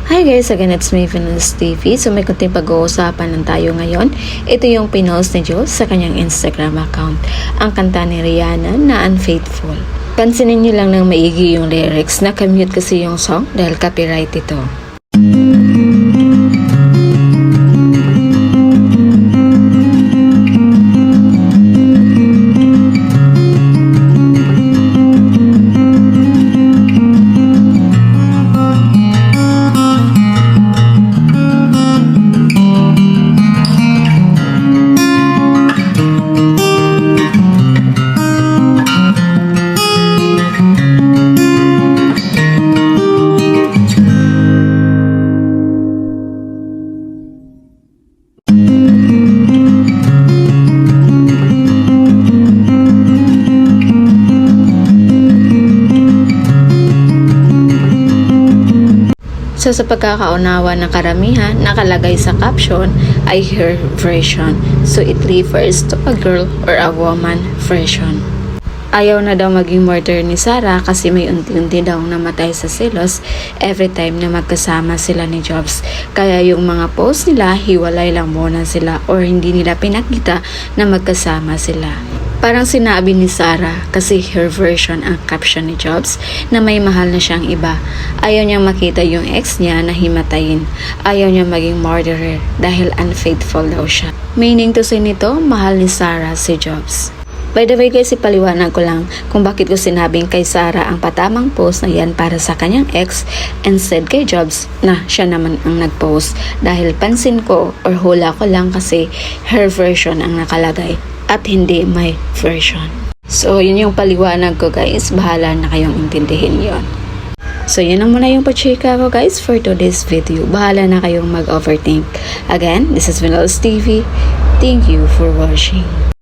Hi guys, again it's me, Venus TV. So may kunting pag-uusapan lang tayo ngayon. Ito yung pinost ni Jules sa kanyang Instagram account. Ang kanta ni Rihanna na Unfaithful. Pansinin niyo lang ng maigi yung lyrics. Nakamute kasi yung song dahil copyright ito. So sa pagkakaunawa ng karamihan, nakalagay sa caption ay her version. So it refers to a girl or a woman version. Ayaw na daw maging murder ni Sarah kasi may unti-unti daw namatay sa selos every time na magkasama sila ni Jobs. Kaya yung mga post nila, hiwalay lang muna sila or hindi nila pinakita na magkasama sila. Parang sinabi ni Sarah kasi her version ang caption ni Jobs na may mahal na siyang iba. Ayaw niyang makita yung ex niya na himatayin. Ayaw niya maging murderer dahil unfaithful daw siya. Meaning to say nito, mahal ni Sarah si Jobs. By the way guys, ipaliwanag ko lang kung bakit ko sinabing kay Sarah ang patamang post na yan para sa kanyang ex instead kay Jobs na siya naman ang nag-post. Dahil pansin ko or hula ko lang kasi her version ang nakalagay at hindi my version. So yun yung paliwanag ko guys, bahala na kayong intindihin yon. So yun lang muna yung pachika ko guys for today's video. Bahala na kayong mag-overthink. Again, this is Venus TV. Thank you for watching.